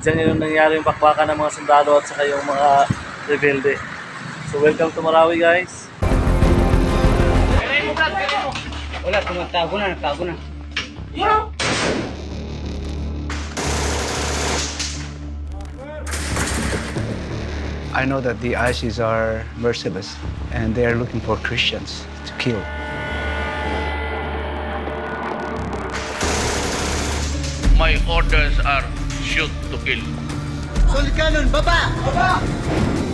Diyan yung nangyari yung bakbakan ng mga sundalo at saka yung mga rebelde. So welcome to Marawi guys. Wala, tumatago na, nagtago na. I know that the ISIS are merciless and they are looking for Christians to kill. My orders are shoot to kill. Solid cannon, baba! Baba!